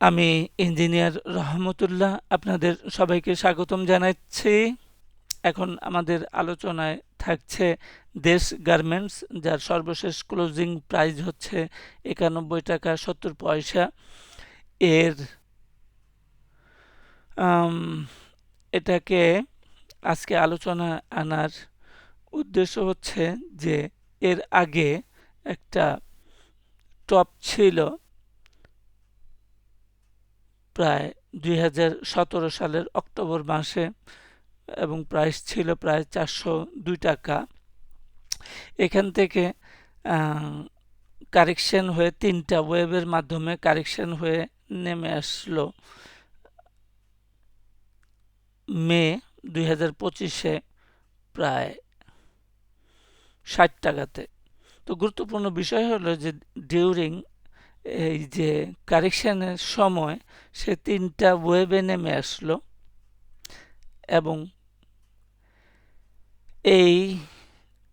আমি ইঞ্জিনিয়ার রহমতুল্লাহ আপনাদের সবাইকে স্বাগতম জানাচ্ছি। এখন আমাদের আলোচনায় থাকছে দেশ গার্মেন্টস, যার সর্বশেষ ক্লোজিং প্রাইস হচ্ছে 91 টাকা 70 পয়সা। এর এটাকে আজকে আলোচনা আনার উদ্দেশ্য হচ্ছে যে এর আগে একটা টপ ছিল প্রায় 2017 সালের অক্টোবর মাসে এবং প্রাইস ছিল প্রায় 402 টাকা। এখান থেকে কারেকশন হয়ে তিনটা ওয়েবের মাধ্যমে কারেকশন হয়ে নেমে আসলো মে 2025-এ প্রায় 60 টাকাতে। তো গুরুত্বপূর্ণ বিষয় হলো যে ডিউরিং এই যে কারেকশনের সময় সে তিনটা ওয়েবে নেমে আসলো এবং এই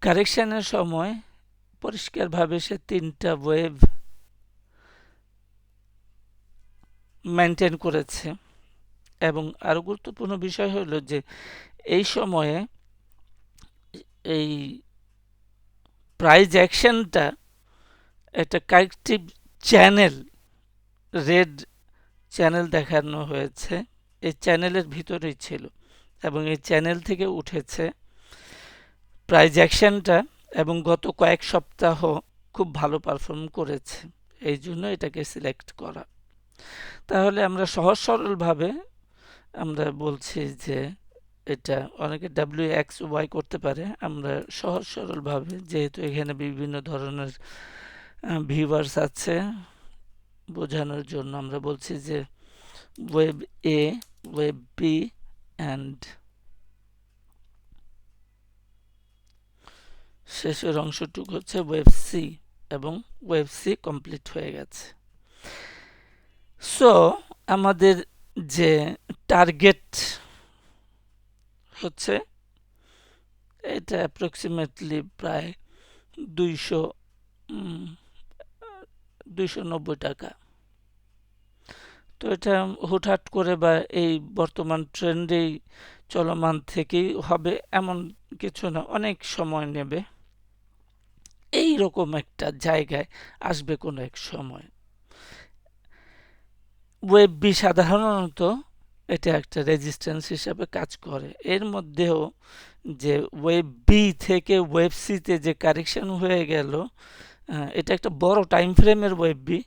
কারেকশনের সময় পরিষ্কারভাবে সে তিনটা ওয়েভ মেনটেন করেছে। এবং আরো গুরুত্বপূর্ণ বিষয় হলো যে এই সময়ে এই প্রাইজ অ্যাকশনটা একটা কারেক্টিভ চ্যানেল, রেড চ্যানেল দেখানো হয়েছে, এই চ্যানেলের ভিতরেই ছিল এবং এই চ্যানেল থেকে উঠেছে প্রাইজ অ্যাকশনটা এবং গত কয়েক সপ্তাহ খুব ভালো পারফর্ম করেছে, এই জন্য এটাকে সিলেক্ট করা। তাহলে আমরা সহজ সরলভাবে আমরা বলছি যে এটা অনেকে WXY করতে পারে। আমরা সহজ সরলভাবে, যেহেতু এখানে বিভিন্ন ধরনের ভিউয়ার্স আছে, বোঝানোর জন্য আমরা বলছি যে wave A, wave B and শেষের অংশটুকু হচ্ছে ওয়েব সি, এবং ওয়েব সি কমপ্লিট হয়ে গেছে। সো আমাদের যে টার্গেট হচ্ছে এটা অ্যাপ্রক্সিমেটলি প্রায় 290 টাকা। তো এটা হুটহাট করে বা এই বর্তমান ট্রেন্ডেই চলমান থেকেই হবে এমন কিছু না, অনেক সময় নেবে। এই রকম একটা জায়গায় আসবে কোনো এক সময়। ওয়েব বি সাধারণত এটা একটা রেজিস্ট্যান্স হিসাবে কাজ করে। এর মধ্যেও যে ওয়েব বি থেকে ওয়েব সিতে যে কারেকশন হয়ে গেল, এটা একটা বড় টাইম ফ্রেমের ওয়েব বি।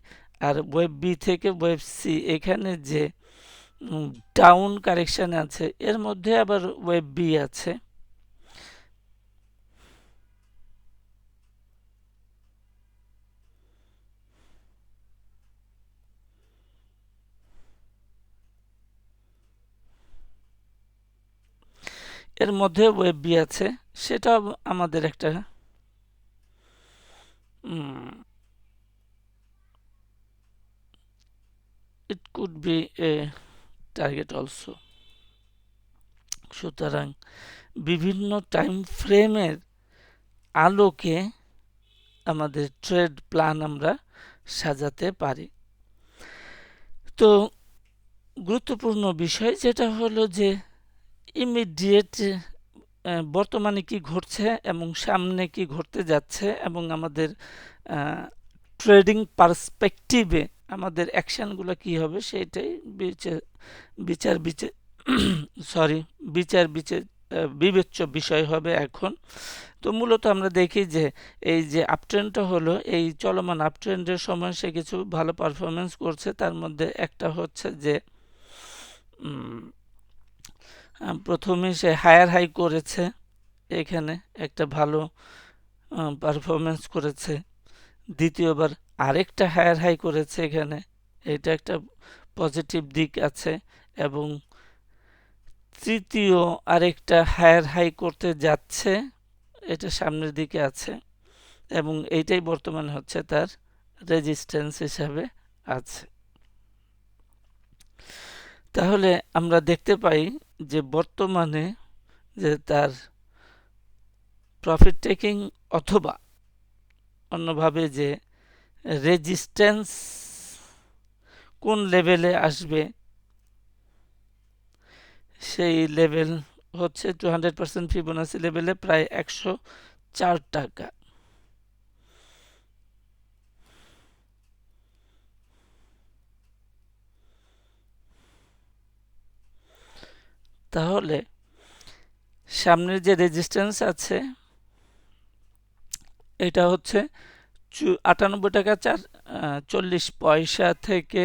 আর ওয়েব বি থেকে ওয়েব সি এখানে যে ডাউন কারেকশন আছে, এর মধ্যে আবার ওয়েব বি আছে। এর মধ্যে ওয়েব বি আছে, সেটা আমাদের একটা it could B a target also. সুতরাং বিভিন্ন টাইম ফ্রেমের আলোকে আমাদের ট্রেড প্ল্যান আমরা সাজাতে পারি। তো গুরুত্বপূর্ণ বিষয় যেটা হলো যে ইমিডিয়েট বর্তমানে কি ঘটছে এবং সামনে কি ঘটতে যাচ্ছে এবং আমাদের ট্রেডিং পার্সপেক্টিভে আমাদের অ্যাকশনগুলো কি হবে, সেটাই বিচার বিচার বিচার সরি বিচার বিচার বিবেচ্য বিষয় হবে এখন। তো মূলত আমরা দেখি যে এই যে আপট্রেন্ডটা হলো, এই চলমান আপট্রেন্ডের সময় সে কিছু ভালো পারফরমেন্স করছে। তার মধ্যে একটা হচ্ছে যে প্রথমে সে হায়ার হাই করেছে, এখানে একটা ভালো পারফরমেন্স করেছে। দ্বিতীয়বার আরেকটা হায়ার হাই করেছে এখানে, এটা একটা পজিটিভ দিক আছে। এবং তৃতীয় আরেকটা হায়ার হাই করতে যাচ্ছে, এটা সামনের দিকে আছে এবং এইটাই বর্তমানে হচ্ছে তার রেজিস্ট্যান্স হিসাবে আছে। তাহলে আমরা দেখতে পাই যে বর্তমানে যে তার প্রফিট টেকিং অথবা অন্যভাবে যে রেজিস্ট্যান্স কোন লেভেলে আসবে, সেই লেভেল হচ্ছে 200% ফিবোনাসি লেভেলে প্রায় 104 টাকা। তাহলে সামনের যে রেজিস্ট্যান্স আছে এটা হচ্ছে 98 টাকা 40 পয়সা থেকে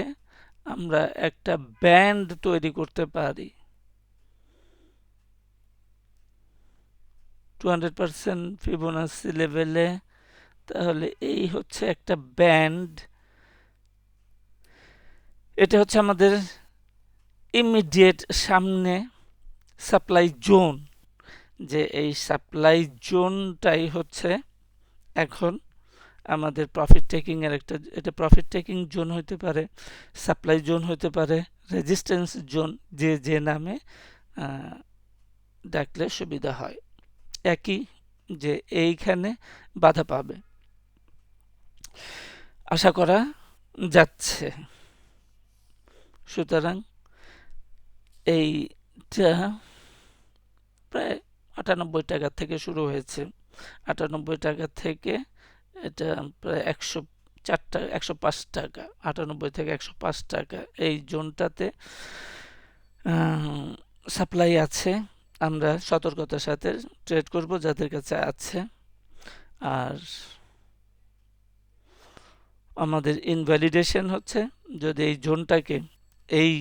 আমরা একটা ব্যান্ড তৈরি করতে পারি। 200% ফিবোনাসি লেভেলে, তাহলে এই হচ্ছে একটা ব্যান্ড। এটা হচ্ছে আমাদের ইমিডিয়েট সামনে সাপ্লাই জোন, যে এই সাপ্লাই জোনটাই হচ্ছে এখন আমাদের প্রফিট টেকিং এর একটা, এটা প্রফিট টেকিং জোন হইতে পারে, সাপ্লাই জোন হইতে পারে, রেজিস্ট্যান্স জোন, যে যে নামে ডাকলে সুবিধা হয়, একই যে এইখানে বাধা পাবে আশা করা যাচ্ছে। সুতরাং এইটা প্রায় 98 টাকা থেকে শুরু হয়েছে, 98 টাকা থেকে এটা প্রায় 104 টাকা 105 টাকা, 98 থেকে 105 টাকা এই জোনটাতে সাপ্লাই আছে। আমরা সতর্কতার সাথে ট্রেড করব যাদের কাছে আছে। আর আমাদের ইনভ্যালিডেশন হচ্ছে যদি এই জোনটাকে এই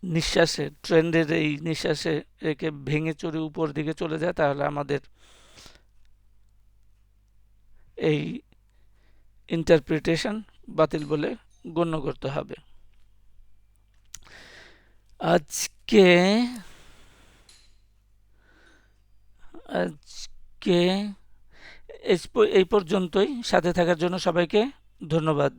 নিঃশ্বাসে, ট্রেন্ডের এই নিঃশ্বাসে রেখে ভেঙে চড়ে উপর দিকে চলে যায়, তাহলে আমাদের এই ইন্টারপ্রিটেশন বাতিল বলে গণ্য করতে হবে। আজকে এই পর্যন্তই। সাথে থাকার জন্য সবাইকে ধন্যবাদ।